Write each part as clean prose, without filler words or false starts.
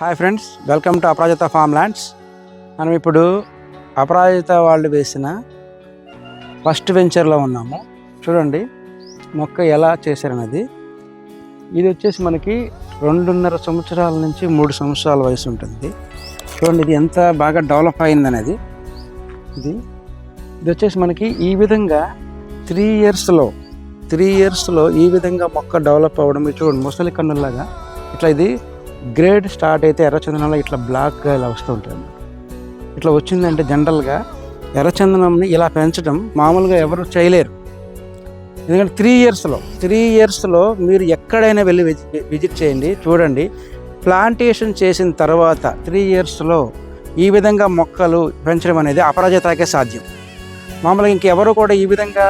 Hi friends, welcome to Aparajita farm lands. మనం ఇప్పుడు అపరాజిత వాళ్ళు వేసిన ఫస్ట్ వెంచర్లో ఉన్నాము. చూడండి మొక్క ఎలా చేశారన్నది. ఇది వచ్చేసి మనకి 2.5 సంవత్సరాల నుంచి 3 సంవత్సరాల వయసు ఉంటుంది. చూడండి ఇది ఎంత బాగా డెవలప్ అయిందనేది. ఇది వచ్చేసి మనకి ఈ విధంగా 3 ఇయర్స్లో ఈ విధంగా మొక్క డెవలప్ అవ్వడం. చూడండి ముసలి కన్నులాగా ఇట్లా ఇది గ్రేడ్ స్టార్ట్ అయితే ఎర్రచందనంలో ఇట్లా బ్లాక్గా ఇలా వస్తూ ఉంటుంది. ఇట్లా వచ్చిందంటే జనరల్గా ఎర్రచందనంని ఇలా పెంచడం మామూలుగా ఎవరు చేయలేరు. ఎందుకంటే 3 ఇయర్స్లో మీరు ఎక్కడైనా వెళ్ళి విజిట్ చేయండి, చూడండి. ప్లాంటేషన్ చేసిన తర్వాత 3 ఇయర్స్లో ఈ విధంగా మొక్కలు పెంచడం అనేది అపరాజితకే సాధ్యం. మామూలుగా ఇంకెవరు కూడా ఈ విధంగా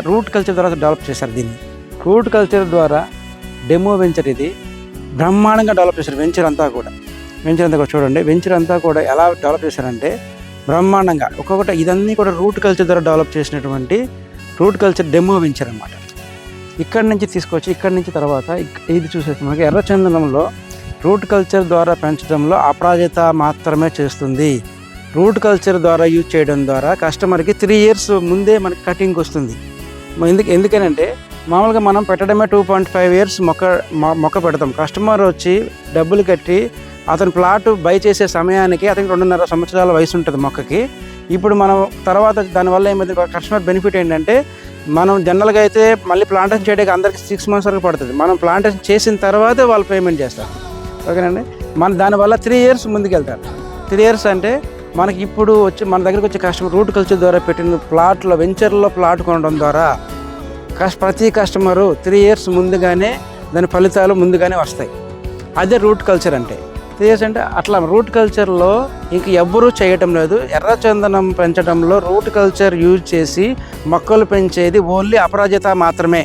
రూట్ కల్చర్ ద్వారా డెవలప్ చేశారు. దీన్ని రూట్ కల్చర్ ద్వారా డెమో వెంచర్ ఇది బ్రహ్మాండంగా డెవలప్ చేశారు. వెంచర్ అంతా కూడా చూడండి. వెంచర్ అంతా కూడా ఎలా డెవలప్ చేశారంటే బ్రహ్మాండంగా ఒక్కొక్కటి ఇదన్నీ కూడా రూట్ కల్చర్ ద్వారా డెవలప్ చేసినటువంటి రూట్ కల్చర్ డెమో వెంచర్ అన్నమాట. ఇక్కడి నుంచి తీసుకొచ్చి ఇక్కడి నుంచి తర్వాత ఇది చూసేసి మనకి ఎర్రచందనంలో రూట్ కల్చర్ ద్వారా పెంచడంలో అపరాజిత మాత్రమే చేస్తుంది. రూట్ కల్చర్ ద్వారా యూజ్ చేయడం ద్వారా కస్టమర్కి 3 ఇయర్స్ ముందే మనకి కటింగ్ వస్తుంది. ఎందుకనంటే మామూలుగా మనం పెట్టడమే 2.5 ఇయర్స్ మొక్క పెడతాం. కస్టమర్ వచ్చి డబ్బులు కట్టి అతను ప్లాట్ బై చేసే సమయానికి అతనికి 2.5 సంవత్సరాల వయసు ఉంటుంది మొక్కకి. ఇప్పుడు మనం తర్వాత దానివల్ల ఏమైంది, కస్టమర్ బెనిఫిట్ ఏంటంటే మనం జనరల్గా అయితే మళ్ళీ ప్లాంటేషన్ చేయడానికి అందరికి 6 మంత్స్ వరకు పడుతుంది. మనం ప్లాంటేషన్ చేసిన తర్వాత వాళ్ళు పేమెంట్ చేస్తారు. ఓకేనండి. దానివల్ల 3 ఇయర్స్ ముందుకు వెళ్తారు. 3 ఇయర్స్ అంటే మనకి ఇప్పుడు వచ్చి మన దగ్గరికి వచ్చే కస్టమర్ రూట్ కల్చర్ ద్వారా పెట్టిన ప్లాట్లో వెంచర్లో ప్లాట్ కొనడం ద్వారా ప్రతి కస్టమరు 3 ఇయర్స్ ముందుగానే దాని ఫలితాలు ముందుగానే వస్తాయి. అదే రూట్ కల్చర్ అంటే 3 ఇయర్స్ అంటే అట్లా రూట్ కల్చర్లో ఇంక ఎవ్వరూ చేయటం లేదు. ఎర్రచందనం పెంచడంలో రూట్ కల్చర్ యూజ్ చేసి మొక్కలు పెంచేది ఓన్లీ అపరాజిత మాత్రమే.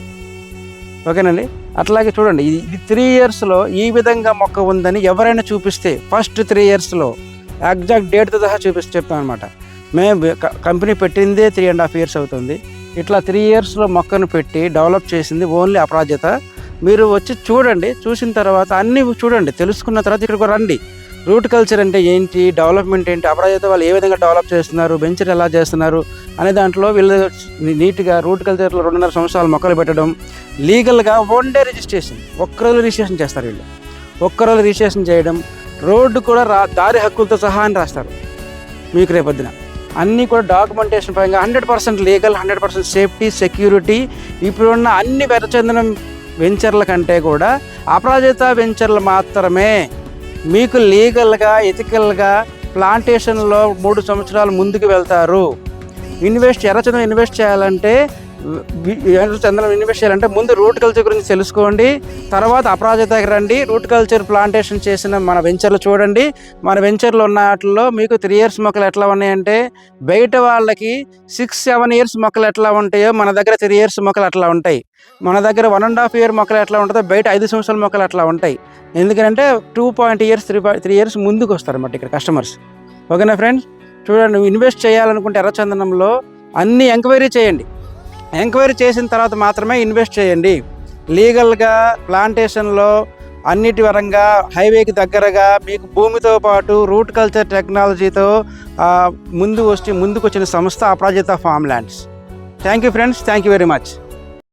ఓకేనండి. అట్లాగే చూడండి ఇది 3 ఇయర్స్లో ఈ విధంగా మొక్క ఉందని ఎవరైనా చూపిస్తే ఫస్ట్ 3 ఇయర్స్లో ఎగ్జాక్ట్ డేట్తో సహా చెప్తాం అనమాట. మేము కంపెనీ పెట్టిందే 3.5 ఇయర్స్ అవుతుంది. ఇట్లా 3 ఇయర్స్లో మొక్కను పెట్టి డెవలప్ చేసింది ఓన్లీ అపరాజిత. మీరు వచ్చి చూడండి, చూసిన తర్వాత అన్నీ చూడండి, తెలుసుకున్న తర్వాత ఇక్కడికి రండి. రూట్ కల్చర్ అంటే ఏంటి, డెవలప్మెంట్ ఏంటి, అపరాజిత వాళ్ళు ఏ విధంగా డెవలప్ చేస్తున్నారు, వెంచర్ ఎలా చేస్తున్నారు అనే దాంట్లో వీళ్ళు నీట్గా రూట్ కల్చర్లో 2.5 సంవత్సరాలు మొక్కలు పెట్టడం, లీగల్గా 1 డే రిజిస్ట్రేషన్, ఒక్కరోజు రిజిస్ట్రేషన్ చేస్తారు వీళ్ళు. ఒక్కరోజు రిజిస్ట్రేషన్ చేయడం, రోడ్డు కూడా దారి హక్కులతో సహా అని రాస్తారు మీకు రేపొద్దున. అన్నీ కూడా డాక్యుమెంటేషన్ పరంగా 100% లీగల్, 100% సేఫ్టీ, సెక్యూరిటీ. ఇప్పుడున్న అన్ని ఎర్రచందనం వెంచర్ల కంటే కూడా అపరాజిత వెంచర్లు మాత్రమే మీకు లీగల్గా, ఎథికల్గా ప్లాంటేషన్లో 3 సంవత్సరాలు ముందుకు వెళ్తారు. ఎర్రచందనం ఇన్వెస్ట్ చేయాలంటే ముందు రూట్ కల్చర్ గురించి తెలుసుకోండి, తర్వాత అపరాజితకి రండి. రూట్ కల్చర్ ప్లాంటేషన్ చేసిన మన వెంచర్లు చూడండి. మన వెంచర్లో ఉన్న వాటిల్లో మీకు 3 ఇయర్స్ మొక్కలు ఎట్లా ఉన్నాయంటే బయట వాళ్ళకి 6-7 ఇయర్స్ మొక్కలు ఎట్లా ఉంటాయో మన దగ్గర 3 ఇయర్స్ మొక్కలు అట్లా ఉంటాయి. మన దగ్గర 1.5 ఇయర్ మొక్కలు ఎట్లా ఉంటుందో బయట 5 సంవత్సరాల మొక్కలు అట్లా ఉంటాయి. ఎందుకంటే 3 ఇయర్స్ ముందుకు వస్తారన్నమాట ఇక్కడ కస్టమర్స్. ఓకేనా ఫ్రెండ్స్. చూడండి, ఇన్వెస్ట్ చేయాలనుకుంటే ఎర్రచందనంలో అన్ని ఎంక్వైరీ చేయండి. ఎంక్వైరీ చేసిన తర్వాత మాత్రమే ఇన్వెస్ట్ చేయండి. లీగల్గా ప్లాంటేషన్లో అన్నిటి పరంగా హైవేకి దగ్గరగా మీకు భూమితో పాటు రూట్ కల్చర్ టెక్నాలజీతో ముందుకు వచ్చిన సంస్థ Aparajitha farm lands. Thank you friends, thank you very much.